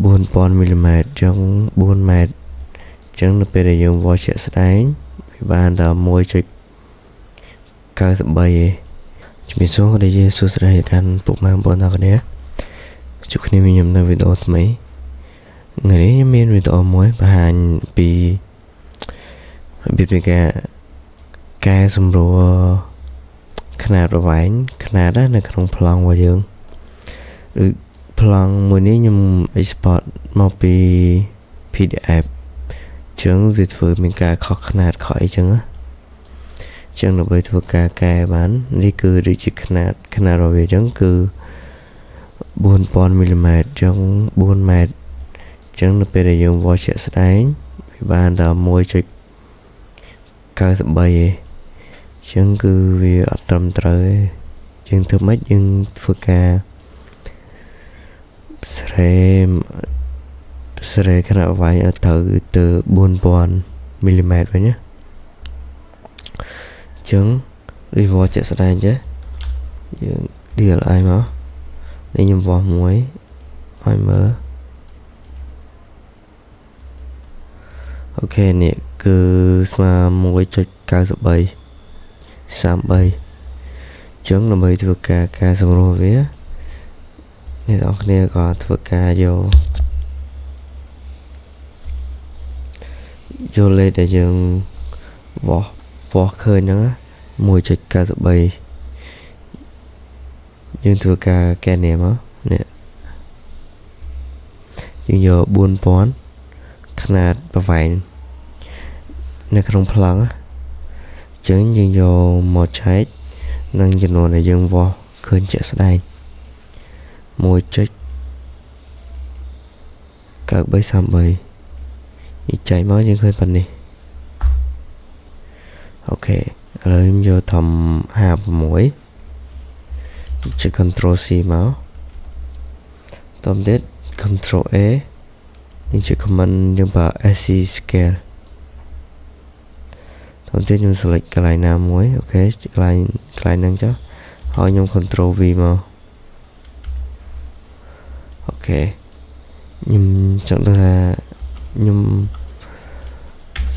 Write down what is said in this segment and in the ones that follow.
4000 mm ចឹង4 ម៉ែត្រចឹងនៅពេលដែលយើងវាស់ជាក់ស្ដែងវាបានតែ 1.93 ឯងជំរាបសួរដែលជាសួស្ដីកាន់ពុកម៉ែបងប្អូនទាំងគ្នាជួបគ្នាខ្ញុំនៅវីដេអូថ្មីថ្ងៃនេះខ្ញុំមានវីដេអូមួយបង្ហាញពីរបៀបនៃការកែសម្រួលຂະຫນາດប្រវែងຂະຫນາດនៅក្នុងប្លង់របស់យើងដូចប្លង់មួយនេះខ្ញុំ export មកពី PDF ចឹងវាធ្វើមានការខុសຂະຫນາດខុសអីចឹងណាចឹងដើម្បីធ្វើការកែបាននេះគឺដូចជាຂະຫນាតរបស់វាចឹងគឺ 4000 mm ចឹង4 ម៉ែត្រចឹងនៅពេលដែលយើងវាស់ជាក់ស្ដែងវាបានតែ 1.93 ឯងចឹងគឺវាអត់ត្រឹមត្រូវទេយើងធ្វើម៉េចយើងធ្វើការស្រេខណៈវាយឲ្យត្រូវទៅ 4000 mm វិញណាចឹងវាវាស់ជាក់ស្ដែងចេះយើង DLI មកនេះខ្ញុំវាស់មួយឲ្យមើលអូខេនេះគឺស្មើ 1.93 33ចឹងដើម្បីធ្វើការកែសម្រួលវាអ្នកនរគ្នាក៏ធ្វើការយកលេខដែលយើងវាស់ឃើញហ្នឹង 1.93 យើងធ្វើការកែនេះមកនេះយើងយក 4000 ຂະຫນາດប្រវែងនៅក្នុងប្លង់ចឹងយើងយកមកឆែកនឹងចំនួនដែលយើងវាស់ឃើញជាក់ស្ដែង 1.9333 នេះចែកមកយើងឃើញប៉ុណ្នេះអូខេឥឡូវខ្ញុំយកធំ 56 ចុច Ctrl C មកតោះទៀត Ctrl A យើងចុច Command យើងប្រើ SC Scale តោះទៀតខ្ញុំ select កន្លែងណាមួយអូខេកន្លែងហ្នឹងចុះហើយខ្ញុំ Ctrl V មកអូខេខ្ញុំចង់ដឹងថាខ្ញុំ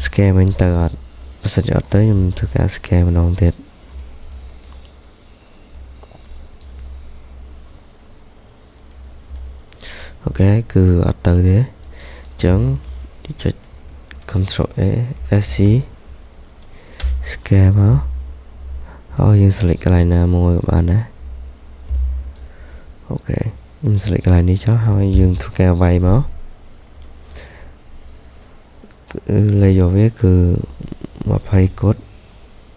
scale វិញទៅអត់បើសិនជាអត់ទៅខ្ញុំធ្វើការ scale ម្ដងទៀតអូខេគឺអត់ទៅទេអញ្ចឹងចុច Ctrl A SC scale មកហើយយើង select កន្លែងណាមួយក៏បានដែរអូខេខ្ញុំ select កន្លែងនេះចុះហើយយើងធ្វើការវាយមកលេខរបស់វាគឺ20 គុត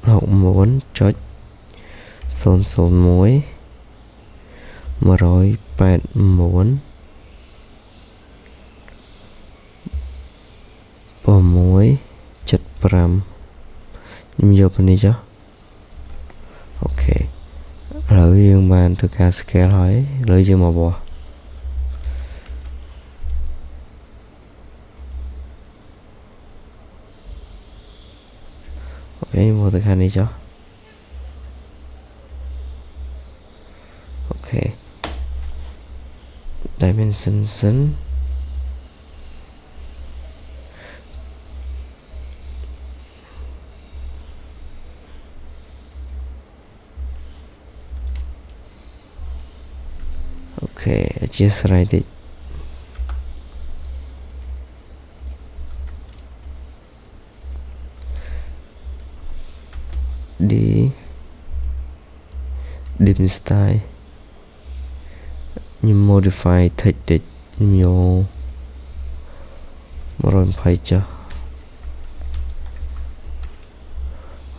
69.001 189 6.5ខ្ញុំយកពីនេះចុះអូខេឥឡូវយើងបានធ្វើការ scale ហើយឥឡូវយើងមកវាស់អូខេមកទៅខាងនេះចុះអូខេ dimensionអូខេអធិស្ឋានតិចdim style ខ្ញុំ modify text តិចខ្ញុំ120ចុះ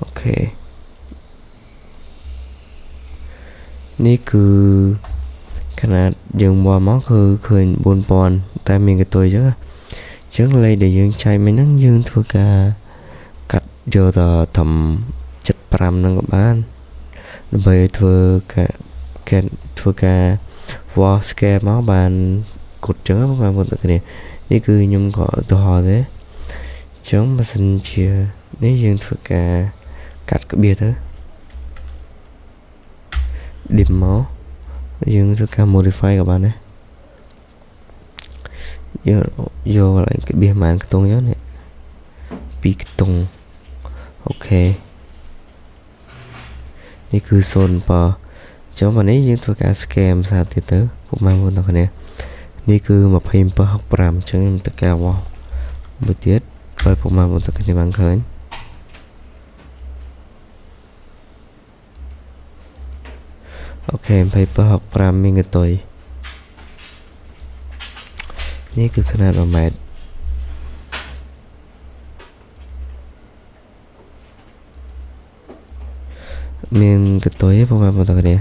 អូខេនេះគឺຂະຫນາດយើងវាស់មកគឺឃើញ 4000 តែមានកន្ទុយអញ្ចឹងលេខដែលយើងចែកមិញហ្នឹងយើងធ្វើការកាត់យកទៅត្រឹម 75 ហ្នឹងក៏បានដើម្បីធ្វើការវាស់ scale មកបានគុតអញ្ចឹងបងប្អូនទាំងគ្នានេះគឺខ្ញុំក៏ឧទាហរណ៍ទេអញ្ចឹងបើសិនជានេះយើងធ្វើការកាត់ក្បៀសទៅ dim មកយើងធ្វើការ modify ក៏បានដែរ vô lại cái bia màn cái tung nhớ này bị cái tung okนี่คือโซนปอเจ้าวันนี้ยังตัวการสแกมสาธิตเตอร์พวกมันบนตัวนี้นี่คือมาพิมพ์เพื่อหกปรามจังตะแกวอบุตรเย็ดไปพวกมันบนตัวนี้บางเขินโอเคไปเพื่อหกปรามมีเงินตัวนี่คือขนาดประมาณmình cái tốiพวกมันบนตัวนี้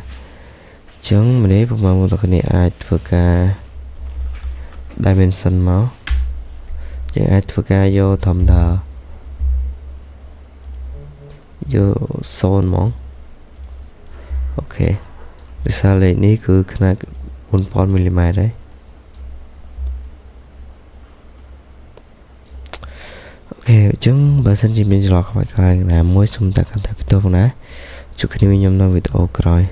จังมันนี้พวกมันบนตัวนี้อาจฝึกการ dimension มั้งยังอาจฝึกการโยธรรมดาโยโซนมั้งโอเคดิสเลนี้คือขนาด1 มิลลิเมตรได้โอเคจังបើសិនជាមានច្រឡំខ្វះខាតណាមួយសូមតែកាន់តែបន្ទោសណាជួបគ្នាខ្ញុំនៅវីដេអូក្រោយ